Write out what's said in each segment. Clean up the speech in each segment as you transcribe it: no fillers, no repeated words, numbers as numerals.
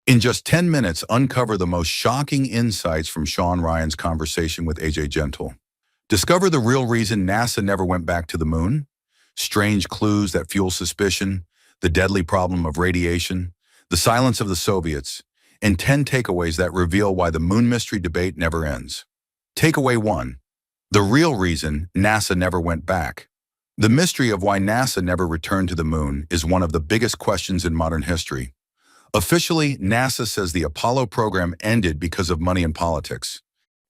In just 10 minutes, uncover the most shocking insights from Shawn Ryan's conversation with AJ Gentile. Discover the real reason NASA never went back to the moon, strange clues that fuel suspicion, the deadly problem of radiation, the silence of the Soviets, and 10 takeaways that reveal why the moon mystery debate never ends. Takeaway 1. The real reason NASA never went back. The mystery of why NASA never returned to the moon is one of the biggest questions in modern history. Officially, NASA says the Apollo program ended because of money and politics.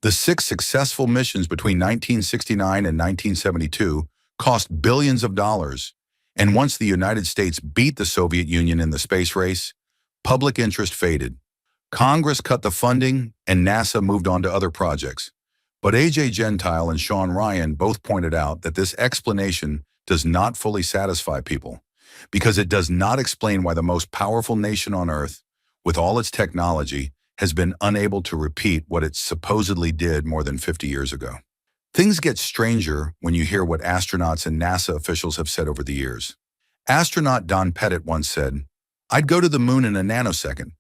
The 6 successful missions between 1969 and 1972 cost billions of dollars, and once the United States beat the Soviet Union in the space race, public interest faded. Congress cut the funding, and NASA moved on to other projects. But AJ Gentile and Shawn Ryan both pointed out that this explanation does not fully satisfy people, because it does not explain why the most powerful nation on Earth, with all its technology, has been unable to repeat what it supposedly did more than 50 years ago. Things get stranger when you hear what astronauts and NASA officials have said over the years. Astronaut Don Pettit once said, "I'd go to the moon in a nanosecond.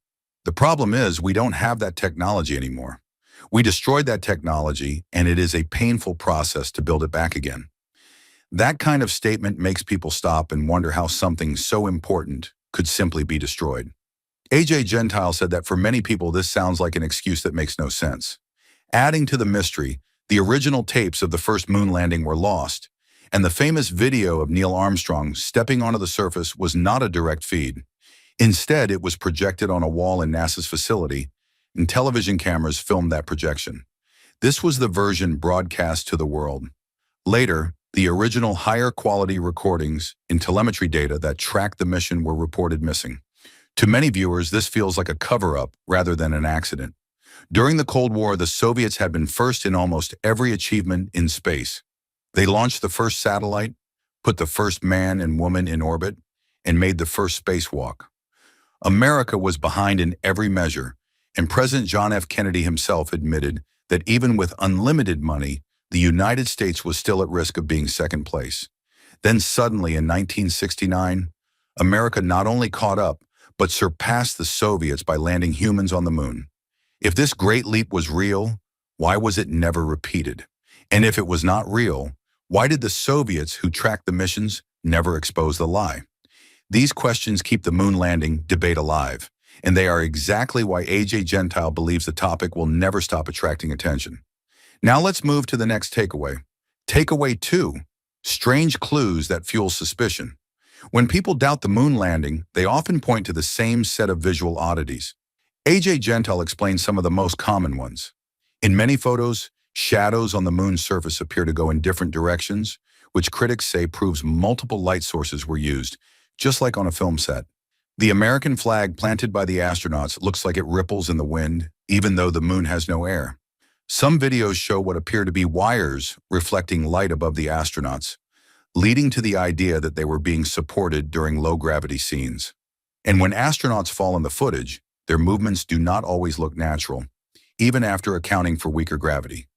The problem is we don't have that technology anymore. We destroyed that technology, and it is a painful process to build it back again." That kind of statement makes people stop and wonder how something so important could simply be destroyed. AJ Gentile said that for many people this sounds like an excuse that makes no sense. Adding to the mystery, the original tapes of the first moon landing were lost, and the famous video of Neil Armstrong stepping onto the surface was not a direct feed. Instead, it was projected on a wall in NASA's facility, and television cameras filmed that projection. This was the version broadcast to the world. Later, the original higher quality recordings and telemetry data that tracked the mission were reported missing. To many viewers, this feels like a cover-up rather than an accident. During the Cold War, the Soviets had been first in almost every achievement in space. They launched the first satellite, put the first man and woman in orbit, and made the first spacewalk. America was behind in every measure, and President John F. Kennedy himself admitted that even with unlimited money, the United States was still at risk of being second place. Then suddenly in 1969, America not only caught up, but surpassed the Soviets by landing humans on the moon. If this great leap was real, why was it never repeated? And if it was not real, why did the Soviets who tracked the missions never expose the lie? These questions keep the moon landing debate alive, and they are exactly why AJ Gentile believes the topic will never stop attracting attention. Now let's move to the next takeaway. Takeaway 2, strange clues that fuel suspicion. When people doubt the moon landing, they often point to the same set of visual oddities. AJ Gentile explains some of the most common ones. In many photos, shadows on the moon's surface appear to go in different directions, which critics say proves multiple light sources were used, just like on a film set. The American flag planted by the astronauts looks like it ripples in the wind, even though the moon has no air. Some videos show what appear to be wires reflecting light above the astronauts, leading to the idea that they were being supported during low-gravity scenes. And when astronauts fall in the footage, their movements do not always look natural, even after accounting for weaker gravity.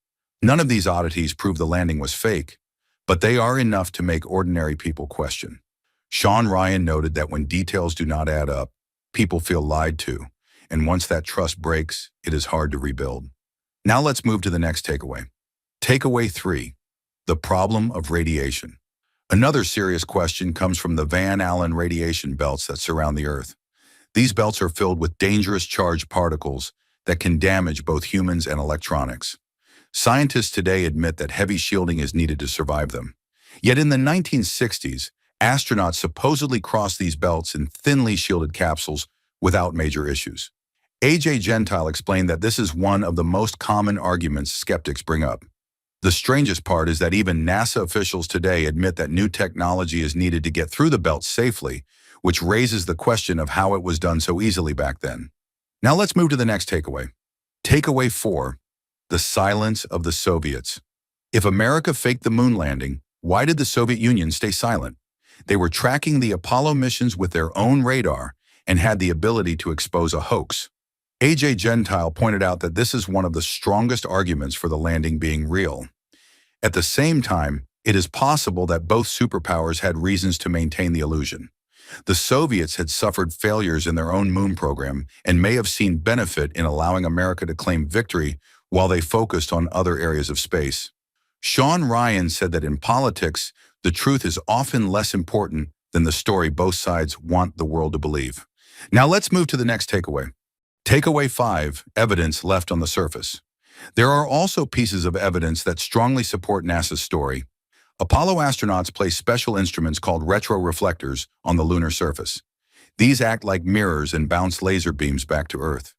None of these oddities prove the landing was fake, but they are enough to make ordinary people question. Shawn Ryan noted that when details do not add up, people feel lied to, and once that trust breaks, it is hard to rebuild. Now let's move to the next takeaway. Takeaway 3, the problem of radiation. Another serious question comes from the Van Allen radiation belts that surround the Earth. These belts are filled with dangerous charged particles that can damage both humans and electronics. Scientists today admit that heavy shielding is needed to survive them. Yet in the 1960s, astronauts supposedly crossed these belts in thinly shielded capsules without major issues. AJ Gentile explained that this is one of the most common arguments skeptics bring up. The strangest part is that even NASA officials today admit that new technology is needed to get through the belt safely, which raises the question of how it was done so easily back then. Now let's move to the next takeaway. Takeaway 4, the silence of the Soviets. If America faked the moon landing, why did the Soviet Union stay silent? They were tracking the Apollo missions with their own radar and had the ability to expose a hoax. AJ Gentile pointed out that this is one of the strongest arguments for the landing being real. At the same time, it is possible that both superpowers had reasons to maintain the illusion. The Soviets had suffered failures in their own moon program and may have seen benefit in allowing America to claim victory while they focused on other areas of space. Shawn Ryan said that in politics, the truth is often less important than the story both sides want the world to believe. Now let's move to the next takeaway. Takeaway 5, evidence left on the surface. There are also pieces of evidence that strongly support NASA's story. Apollo astronauts placed special instruments called retroreflectors on the lunar surface. These act like mirrors and bounce laser beams back to Earth.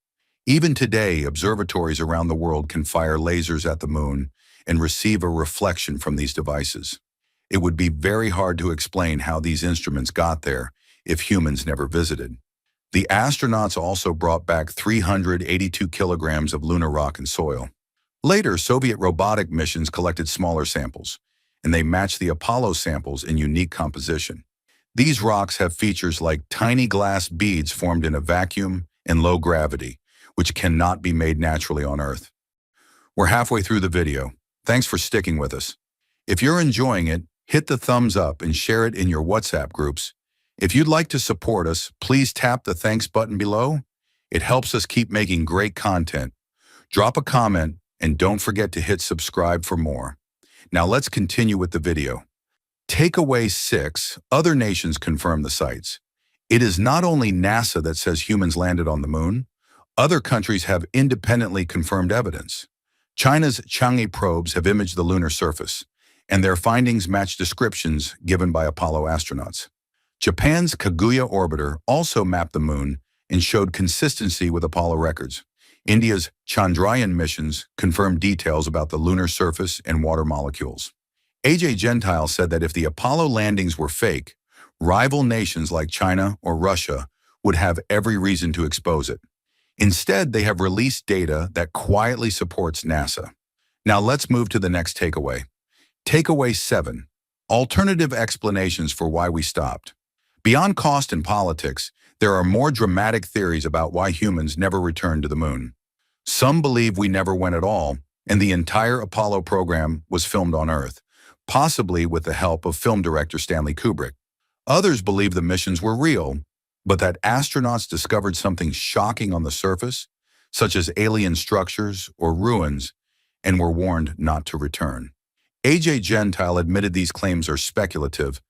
Even today, observatories around the world can fire lasers at the moon and receive a reflection from these devices. It would be very hard to explain how these instruments got there if humans never visited. The astronauts also brought back 382 kilograms of lunar rock and soil. Later, Soviet robotic missions collected smaller samples, and they matched the Apollo samples in unique composition. These rocks have features like tiny glass beads formed in a vacuum and low gravity, which cannot be made naturally on Earth. We're halfway through the video. Thanks for sticking with us. If you're enjoying it, hit the thumbs up and share it in your WhatsApp groups. If you'd like to support us, please tap the thanks button below. It helps us keep making great content. Drop a comment and don't forget to hit subscribe for more. Now let's continue with the video. Takeaway 6, other nations confirm the sites. It is not only NASA that says humans landed on the moon. Other countries have independently confirmed evidence. China's Chang'e probes have imaged the lunar surface, and their findings match descriptions given by Apollo astronauts. Japan's Kaguya orbiter also mapped the moon and showed consistency with Apollo records. India's Chandrayaan missions confirmed details about the lunar surface and water molecules. Gentile said that if the Apollo landings were fake, rival nations like China or Russia would have every reason to expose it. Instead, they have released data that quietly supports NASA. Now let's move to the next takeaway. Takeaway 7, alternative explanations for why we stopped. Beyond cost and politics, there are more dramatic theories about why humans never returned to the moon. Some believe we never went at all, and the entire Apollo program was filmed on Earth, possibly with the help of film director Stanley Kubrick. Others believe the missions were real, but that astronauts discovered something shocking on the surface, such as alien structures or ruins, and were warned not to return. Gentile admitted these claims are speculative,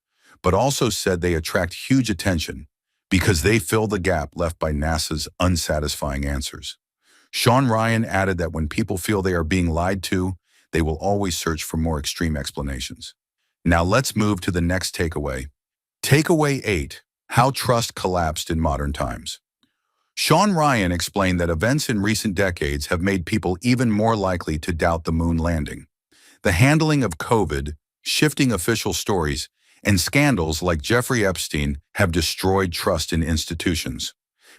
but also said they attract huge attention because they fill the gap left by NASA's unsatisfying answers. Shawn Ryan added that when people feel they are being lied to, they will always search for more extreme explanations. Now let's move to the next takeaway. Takeaway 8, how trust collapsed in modern times. Shawn Ryan explained that events in recent decades have made people even more likely to doubt the moon landing. The handling of COVID, shifting official stories, and scandals like Jeffrey Epstein have destroyed trust in institutions.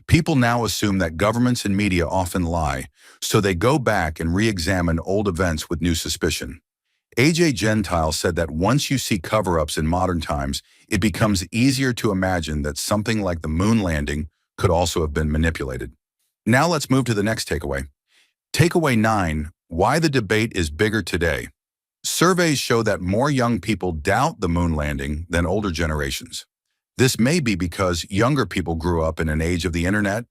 People now assume that governments and media often lie, so they go back and re-examine old events with new suspicion. Gentile said that once you see cover-ups in modern times, it becomes easier to imagine that something like the moon landing could also have been manipulated. Now let's move to the next takeaway. Takeaway 9, why the debate is bigger today. Surveys show that more young people doubt the moon landing than older generations. This may be because younger people grew up in an age of the internet,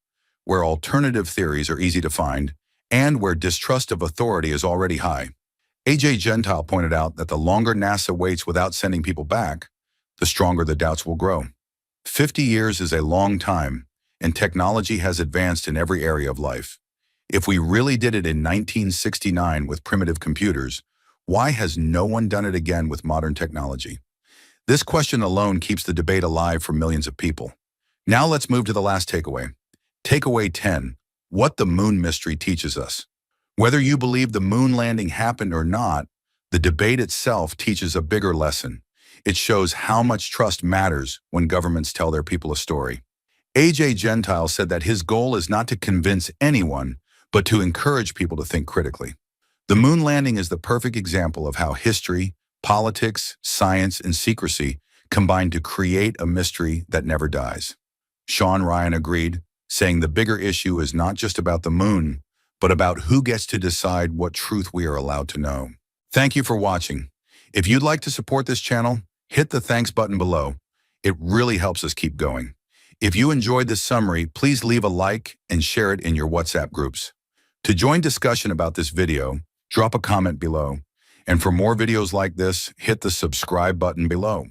where alternative theories are easy to find, and where distrust of authority is already high. Gentile pointed out that the longer NASA waits without sending people back, the stronger the doubts will grow. 50 years is a long time, and technology has advanced in every area of life. If we really did it in 1969 with primitive computers, why has no one done it again with modern technology? This question alone keeps the debate alive for millions of people. Now let's move to the last takeaway. Takeaway 10, what the moon mystery teaches us. Whether you believe the moon landing happened or not, the debate itself teaches a bigger lesson. It shows how much trust matters when governments tell their people a story. Gentile said that his goal is not to convince anyone, but to encourage people to think critically. The moon landing is the perfect example of how history, politics, science, and secrecy combine to create a mystery that never dies. Shawn Ryan agreed, saying the bigger issue is not just about the moon, but about who gets to decide what truth we are allowed to know. Thank you for watching. If you'd like to support this channel, hit the thanks button below. It really helps us keep going. If you enjoyed this summary, please leave a like and share it in your WhatsApp groups. To join discussion about this video, drop a comment below. And for more videos like this, hit the subscribe button below.